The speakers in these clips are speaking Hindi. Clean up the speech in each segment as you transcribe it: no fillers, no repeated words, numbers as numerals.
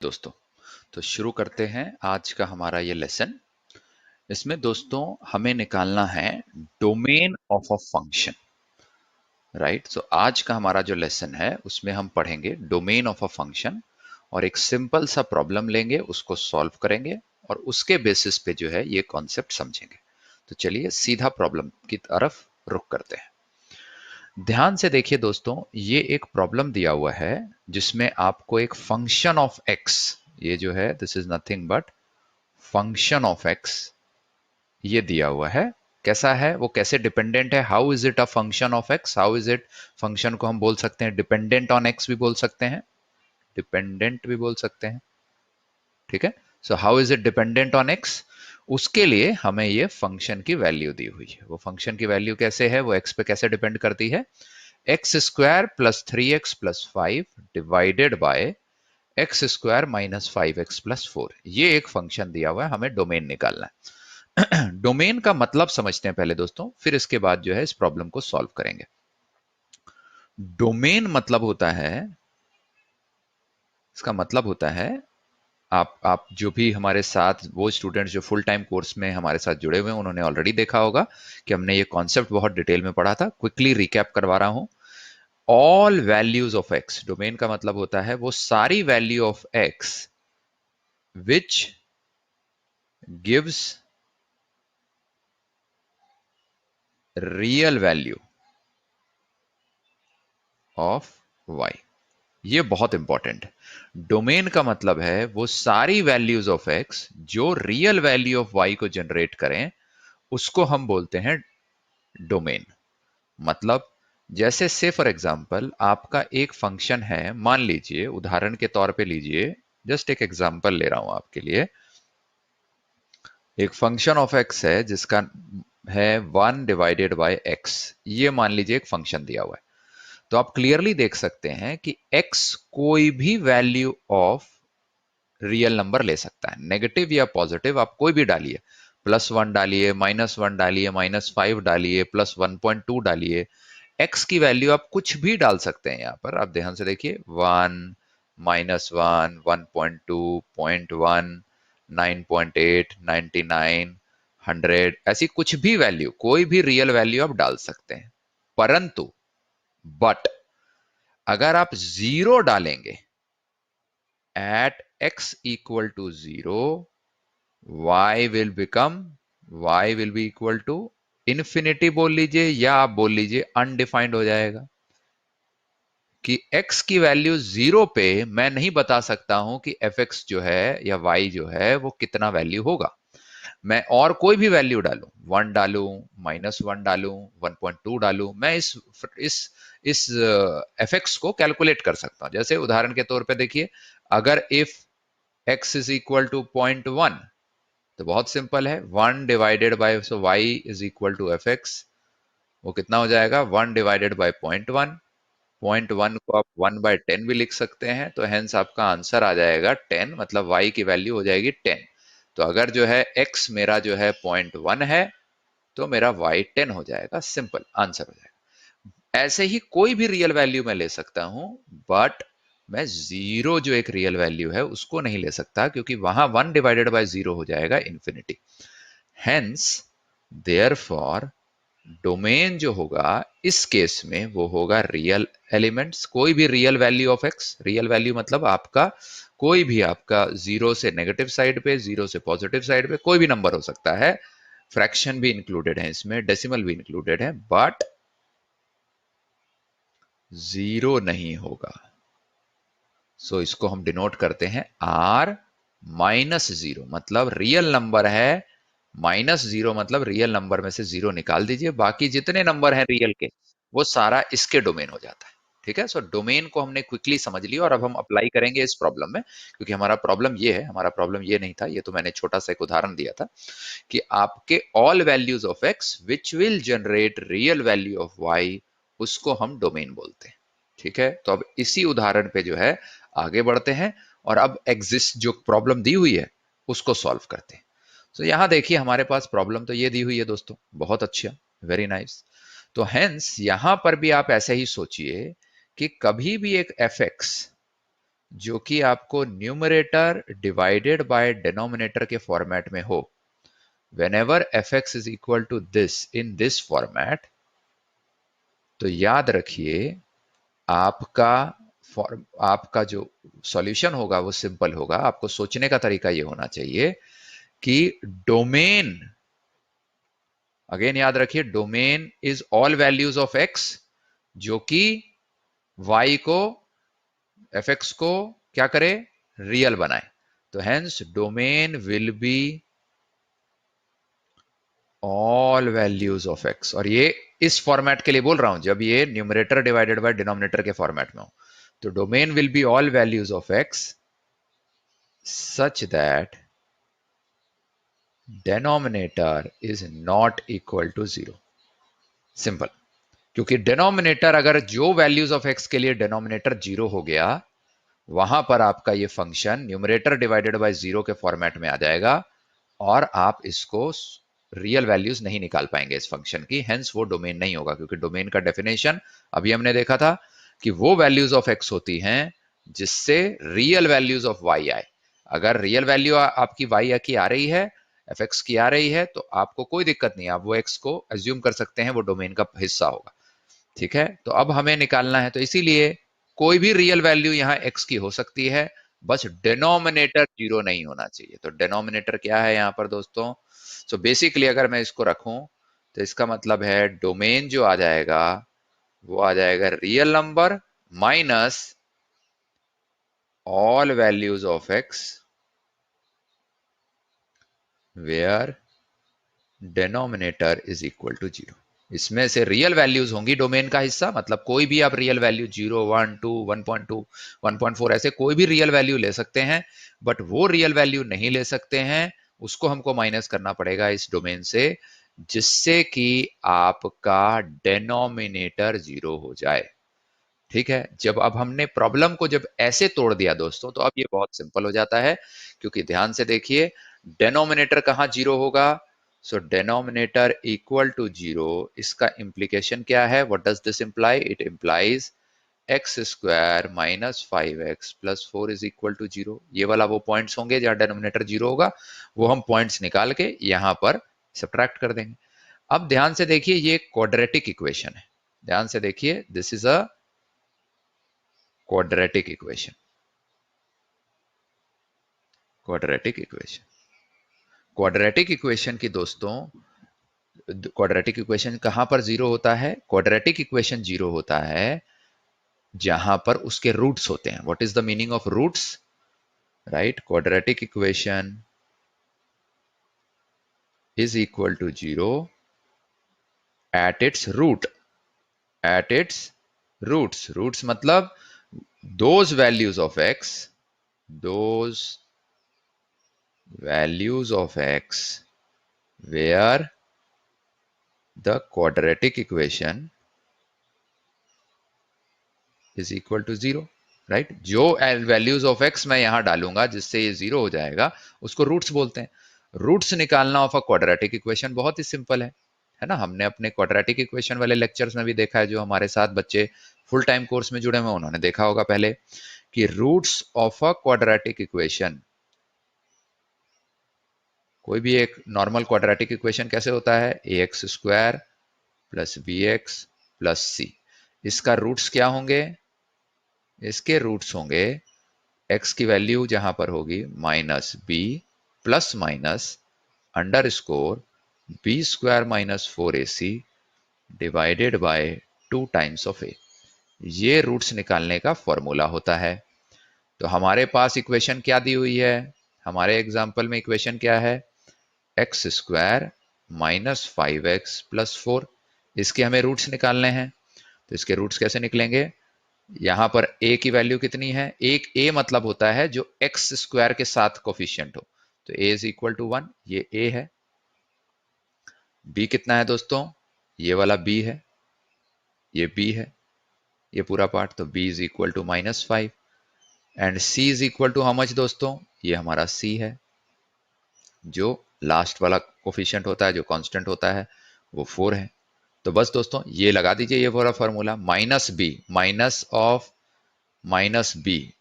दोस्तों, तो शुरू करते हैं आज का हमारा ये लेसन। इसमें दोस्तों हमें निकालना है domain of a function, right. So आज का हमारा जो लेसन है उसमें हम पढ़ेंगे डोमेन ऑफ अ फंक्शन और एक सिंपल सा प्रॉब्लम लेंगे, उसको सॉल्व करेंगे और उसके बेसिस पे जो है ये कॉन्सेप्ट समझेंगे। तो चलिए सीधा प्रॉब्लम की तरफ रुख करते हैं। ध्यान से देखिए दोस्तों, ये एक प्रॉब्लम दिया हुआ है जिसमें आपको एक फंक्शन ऑफ एक्स, ये जो है this is nothing but function of x, ये दिया हुआ है। कैसा है वो, कैसे डिपेंडेंट है, how is it a function of x, how is it, function को हम बोल सकते हैं डिपेंडेंट ऑन एक्स भी बोल सकते हैं, डिपेंडेंट भी बोल सकते हैं, ठीक है। So how is it dependent on x, उसके लिए हमें ये फंक्शन की वैल्यू दी हुई है। वो फंक्शन की वैल्यू कैसे है, वो एक्स पे कैसे डिपेंड करती है, x square plus 3x plus 5 divided by x square minus 5x plus 4, ये एक फंक्शन दिया हुआ है, हमें डोमेन निकालना है। डोमेन का मतलब समझते हैं पहले दोस्तों, फिर इसके बाद जो है इस प्रॉब्लम को सॉल्व करेंगे। डोमेन मतलब होता है, इसका मतलब होता है, आप जो भी हमारे साथ वो स्टूडेंट जो फुल टाइम कोर्स में हमारे साथ जुड़े हुए हैं उन्होंने ऑलरेडी देखा होगा कि हमने ये कॉन्सेप्ट बहुत डिटेल में पढ़ा था। क्विकली रिकैप करवा रहा हूं। All values of X, domain का मतलब होता है वो सारी value of X which gives real value of Y. ये बहुत इंपॉर्टेंट है। डोमेन का मतलब है वो सारी वैल्यूज ऑफ एक्स जो रियल वैल्यू ऑफ वाई को जनरेट करें, उसको हम बोलते हैं डोमेन। मतलब जैसे से फॉर एग्जांपल आपका एक फंक्शन है, मान लीजिए उदाहरण के तौर पे लीजिए, जस्ट एक एग्जांपल ले रहा हूं आपके लिए। एक फंक्शन ऑफ एक्स है जिसका है 1 डिवाइडेड बाय एक्स, ये मान लीजिए एक फंक्शन दिया हुआ है। तो आप क्लियरली देख सकते हैं कि x कोई भी वैल्यू ऑफ रियल नंबर ले सकता है, नेगेटिव या पॉजिटिव आप कोई भी डालिए, +1 डालिए, -1 डालिए, -5 डालिए, +1.2 डालिए, x की वैल्यू आप कुछ भी डाल सकते हैं। यहां पर आप ध्यान से देखिए, 1, -1, 1.2, 0.1, 9.8, 99, 100, ऐसी कुछ भी वैल्यू, कोई भी रियल वैल्यू आप डाल सकते हैं। परंतु बट अगर आप 0 डालेंगे, at x equal to 0, y will be equal to infinity बोल लीजिए या आप बोल लीजिए अनडिफाइंड हो जाएगा। कि x की वैल्यू 0 पे मैं नहीं बता सकता हूं कि fx जो है या y जो है वो कितना वैल्यू होगा। मैं और कोई भी वैल्यू डालूं, 1 डालूं, -1 डालूं, 1.2 डालूं, मैं इस इस fx को कैलकुलेट कर सकता हूं। जैसे उदाहरण के तौर पे देखिए, अगर if x is equal to 0.1, तो बहुत सिंपल है, 1 divided by, so y is equal to fx, वो कितना हो जाएगा, 1 डिवाइडेड बाय 0.1, 0.1 को आप 1/10 भी लिख सकते हैं, तो हेंस आपका आंसर आ जाएगा 10, मतलब y की वैल्यू हो जाएगी 10। तो अगर जो है x मेरा जो है 0.1 है, तो मेरा y 10 हो जाएगा, सिंपल आंसर हो जाएगा। ऐसे ही कोई भी रियल वैल्यू मैं ले सकता हूं, बट मैं 0 जो एक रियल वैल्यू है उसको नहीं ले सकता, क्योंकि वहां 1 डिवाइडेड बाय 0 हो जाएगा इन्फिनिटी। हेंस देयरफॉर डोमेन जो होगा इस केस में वो होगा रियल एलिमेंट्स, कोई भी real value of x. Real value मतलब आपका कोई भी, आपका 0 से नेगेटिव साइड पे, 0 से पॉजिटिव साइड पे कोई भी नंबर हो सकता है, फ्रैक्शन भी इंक्लूडेड है इसमें, डेसिमल भी इंक्लूडेड है, बट 0 नहीं होगा। सो इसको हम डिनोट करते हैं r -0, मतलब रियल नंबर है, -0 मतलब रियल नंबर में से 0 निकाल दीजिए, बाकी जितने नंबर हैं रियल के वो सारा इसके डोमेन हो जाता है। ठीक है, सो डोमेन को हमने क्विकली समझ लिया और अब हम अप्लाई करेंगे इस प्रॉब्लम में, क्योंकि हमारा प्रॉब्लम ये है, हमारा प्रॉब्लम ये नहीं था, ये तो मैंने छोटा सा एक उदाहरण दिया था कि आपके all values of X which will generate real value of Y, उसको हम डोमेन बोलते हैं। ठीक है, तो अब इसी उदाहरण पे जो है आगे बढ़ते हैं और अब एग्जिस्ट जो प्रॉब्लम दी हुई है उसको सॉल्व करते हैं। तो यहां देखिए हमारे पास प्रॉब्लम तो ये दी हुई है दोस्तों, बहुत अच्छा, वेरी नाइस। तो हेंस यहां पर भी आप ऐसे ही सोचिए कि कभी भी एक एफ एक्स जो कि आपको न्यूमरेटर डिवाइडेड बाय डिनोमिनेटर के फॉर्मेट में हो, whenever fx is equal to this in this format, तो याद रखिए आपका आपका जो सॉल्यूशन होगा वो सिंपल होगा। आपको सोचने का तरीका ये होना चाहिए कि डोमेन, अगेन याद रखिए domain is all values of x, जो कि y को, fx को क्या करे, रियल बनाए। तो hence domain will be all values of x, और ये इस फॉर्मेट के लिए बोल रहा हूं जब ये न्यूमरेटर डिवाइडेड बाय डिनोमिनेटर के फॉर्मेट में हो। तो domain will be all values of x such that denominator is not equal to zero. Simple, क्योंकि डिनोमिनेटर अगर जो वैल्यूज ऑफ x के लिए डिनोमिनेटर जीरो हो गया, वहां पर आपका ये function numerator divided by zero के फॉर्मेट में आ जाएगा और आप इसको रियल वैल्यूज नहीं निकाल पाएंगे इस फंक्शन की, हेंस वो डोमेन नहीं होगा। क्योंकि डोमेन का डेफिनेशन अभी हमने देखा था कि वो वैल्यूज ऑफ एक्स होती हैं जिससे रियल वैल्यूज ऑफ वाई आए। अगर रियल वैल्यू आपकी वाई की आ रही है, एफ एक्स की आ रही है, तो आपको कोई दिक्कत नहीं, आप वो एक्स को एज्यूम कर सकते हैं वो डोमेन का हिस्सा होगा। ठीक है, तो अब हमें निकालना है, तो इसीलिए कोई भी रियल वैल्यू यहां एक्स की हो सकती है, बस डिनोमिनेटर जीरो नहीं होना चाहिए। तो डिनोमिनेटर क्या है यहां पर दोस्तों? सो बेसिकली अगर मैं इसको रखूं तो इसका मतलब है डोमेन जो आ जाएगा वो आ जाएगा real number minus all values of X where denominator is equal to zero. इसमें से रियल वैल्यूज होंगी डोमेन का हिस्सा, मतलब कोई भी आप रियल वैल्यू 0, 1, 2, 1.2, 1.4 ऐसे कोई भी रियल वैल्यू ले सकते हैं, बट वो रियल वैल्यू नहीं ले सकते हैं, उसको हमको माइनस करना पड़ेगा इस डोमेन से, जिससे कि आपका डेनोमिनेटर जीरो हो जाए। ठीक है, जब अब हमने प्रॉब्लम को जब ऐसे तोड़ दिया दोस्तों, तो अब ये बहुत सिंपल हो जाता है। क्योंकि ध्यान से देखिए डेनोमिनेटर कहां जीरो होगा, so denominator equal to zero, इसका इंप्लीकेशन क्या है, what does this imply, it implies X square minus 5x plus 4 is equal to zero. ये वाला वो पॉइंट्स होंगे जहां डेनोमिनेटर जीरो होगा, वो हम पॉइंट्स निकाल के यहां पर सब्ट्रैक्ट कर देंगे। अब ध्यान से देखिए ये क्वाड्रेटिक इक्वेशन है, ध्यान से देखिए this is a quadratic equation, quadratic equation, quadratic equation की दोस्तों, क्वाड्रेटिक इक्वेशन कहां पर जीरो होता है, क्वाड्रेटिक इक्वेशन जीरो होता है जहां पर उसके रूट्स होते हैं। What is the meaning of roots, right, quadratic equation is equal to zero at its root, at its roots, roots मतलब those values of x, those values of x where the quadratic equation is equal to zero, right. जो वैल्यूज ऑफ एक्स मैं यहां डालूंगा जिससे ये जीरो हो जाएगा, उसको रूट्स बोलते हैं। रूट्स निकालना ऑफ अ क्वाड्रेटिक इक्वेशन बहुत ही सिंपल है ना। हमने अपने क्वाड्रेटिक इक्वेशन वाले लेक्चर्स में भी देखा है, जो हमारे साथ बच्चे फुल टाइम कोर्स में जुड़े हुए उन्होंने देखा होगा पहले, कि roots of a quadratic equation, कोई भी एक नॉर्मल क्वाड्रेटिक इक्वेशन कैसे होता है, A X square plus B X plus C. इसका रूट्स क्या होंगे, इसके रूट्स होंगे एक्स की वैल्यू जहां पर होगी minus B plus minus under score B square minus 4ac divided by 2 times of A. ये रूट्स निकालने का फॉर्मूला होता है। तो हमारे पास इक्वेशन क्या दी हुई है, हमारे एग्जाम्पल में इक्वेशन क्या है, x square minus 5x plus 4, इसके हमें रूट्स निकालने हैं। तो इसके रूट्स कैसे निकलेंगे, यहां पर a की वैल्यू कितनी है, एक a मतलब होता है जो एक्स स्क्वायर के साथ कोफिशियंट हो, तो a इज इक्वल टू 1, ये a है। b कितना है दोस्तों, ये वाला b है, ये b है, ये पूरा पार्ट, तो b is equal to -5 and c is equal to how much दोस्तों, ये हमारा c है जो लास्ट वाला कोफिशिएंट होता है जो कांस्टेंट होता है वो 4 है। तो बस दोस्तों ये लगा दीजिए, ये पूरा formula minus B, minus B,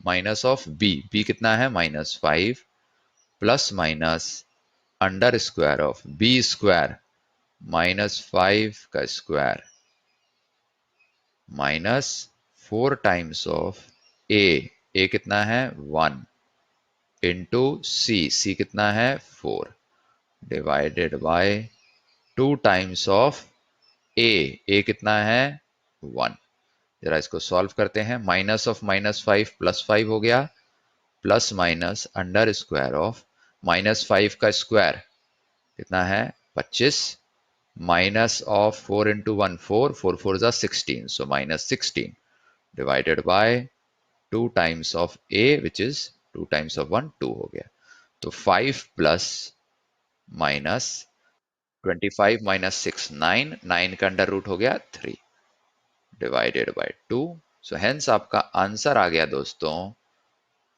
minus of B, B कितना है -5 plus minus under square of B square -5 का square minus 4 times of A कितना है 1 इंटू सी, सी कितना है 4 divided by 2 times of A कितना है 1। जरा इसको सॉल्व करते हैं, माइनस ऑफ -5 +5 हो गया, plus minus under square of -5 का स्क्वायर कितना है 25, माइनस ऑफ 4 इंटू 1 4, 4 4 जा 16, सो -16 divided by 2 times of A which is 2 times of 1 2 हो गया। तो 5 प्लस माइनस 25 माइनस 6 9, 9 का अंडर रूट हो गया 3 डिवाइडेड बाय 2। सो हेंस आपका आंसर आ गया दोस्तों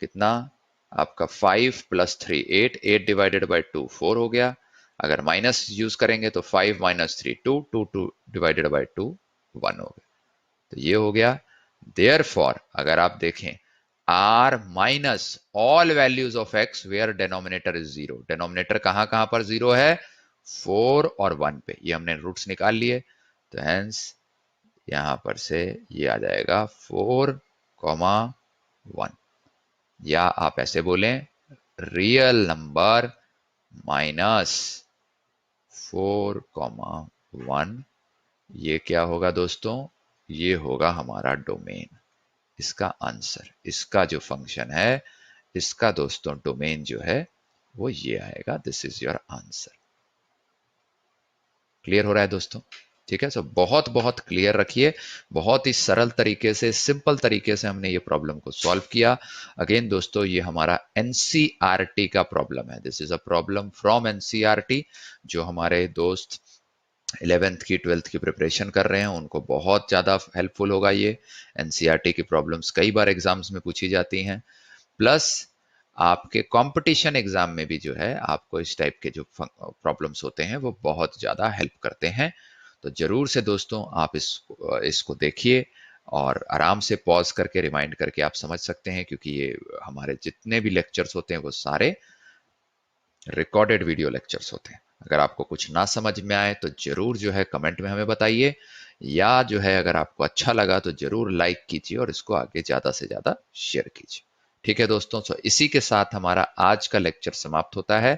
कितना, आपका 5 प्लस 3 8, 8 डिवाइडेड बाय 2 4 हो गया। अगर माइनस यूज करेंगे तो 5 माइनस 3 2, 2 2 डिवाइडेड बाय 2 1 हो गया। तो ये हो गया। देयरफॉर अगर आप देखें R minus all values of X where denominator is 0, denominator कहां कहां पर 0 है 4 और 1 पे, ये हमने रूट्स निकाल लिए। तो हेंस यहां पर से ये आ जाएगा 4,1, या आप ऐसे बोलें रियल नंबर माइनस 4,1, ये क्या होगा दोस्तों, ये होगा हमारा डोमेन। इसका आंसर, इसका जो फंक्शन है इसका दोस्तों डोमेन जो है वो ये आएगा। This is your answer. Clear हो रहा है दोस्तों? ठीक है, सो बहुत बहुत क्लियर रखिए। बहुत ही सरल तरीके से, सिंपल तरीके से हमने ये प्रॉब्लम को सॉल्व किया। अगेन दोस्तों ये हमारा एनसीईआरटी का प्रॉब्लम है। This is a problem from NCERT. जो हमारे दोस्त 11th की 12th की प्रिपरेशन कर रहे हैं उनको बहुत ज़्यादा हेल्पफुल होगा ये। एनसीईआरटी की प्रॉब्लम्स कई बार एग्जाम्स में पूछी जाती हैं, प्लस आपके कंपटीशन एग्जाम में भी जो है आपको इस टाइप के जो प्रॉब्लम्स होते हैं वो बहुत ज़्यादा हेल्प करते हैं। तो जरूर से दोस्तों आप इसको देखिए और आराम से पॉज करके रिमाइंड करके आप समझ सकते हैं, क्योंकि ये हमारे जितने भी लेक्चर्स होते हैं वो सारे रिकॉर्डेड वीडियो लेक्चर्स होते हैं। अगर आपको कुछ ना समझ में आए तो जरूर जो है कमेंट में हमें बताइए, या जो है अगर आपको अच्छा लगा तो जरूर लाइक कीजिए और इसको आगे ज्यादा से ज्यादा शेयर कीजिए। ठीक है दोस्तों, तो इसी के साथ हमारा आज का लेक्चर समाप्त होता है।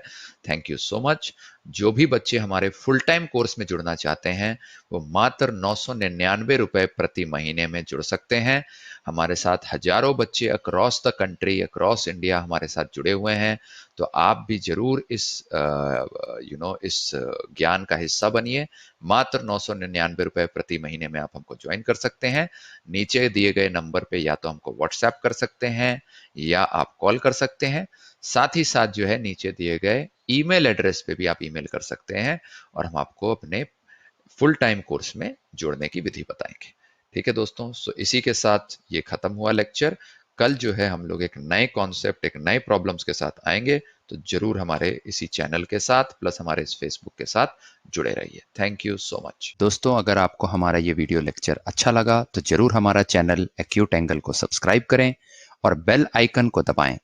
Thank you so much. जो भी बच्चे हमारे फुल टाइम कोर्स में जुड़ना चाहते हैं वो मात्र 999 रुपए प्रति महीने में जुड़ सकते हैं। हमारे साथ हजारों बच्चे across the country, across India हमारे साथ जुड़े हुए हैं। तो आप भी जरूर इस इस ज्ञान का हिस्सा बनिए। मात्र 999 रुपए प्रति महीने में आप हमको ज्वाइन कर सकते हैं। नीचे दिए गए नंबर पे या तो हमको व्हाट्सएप कर सकते हैं या आप कॉल कर सकते हैं। साथ ही साथ जो है नीचे दिए गए ईमेल एड्रेस पे भी आप ईमेल कर सकते हैं और हम आपको अपने फुल टाइम कोर्स में जोड़ने की विधि बताएंगे। ठीक है दोस्तों, सो इसी के साथ ये खत्म हुआ लेक्चर। कल जो है हम लोग एक नए कॉन्सेप्ट, एक नए प्रॉब्लम्स के साथ आएंगे। तो जरूर हमारे इसी चैनल के साथ प्लस हमारे इस फेसबुक के साथ जुड़े रहिए। Thank you so much. दोस्तों अगर आपको हमारा ये वीडियो लेक्चर अच्छा लगा तो जरूर हमारा चैनल एक्यूट एंगल को सब्सक्राइब करें और बेल आइकन को दबाएं।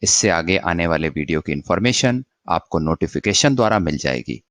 इससे आगे आने वाले वीडियो की इंफॉर्मेशन आपको नोटिफिकेशन द्वारा मिल जाएगी।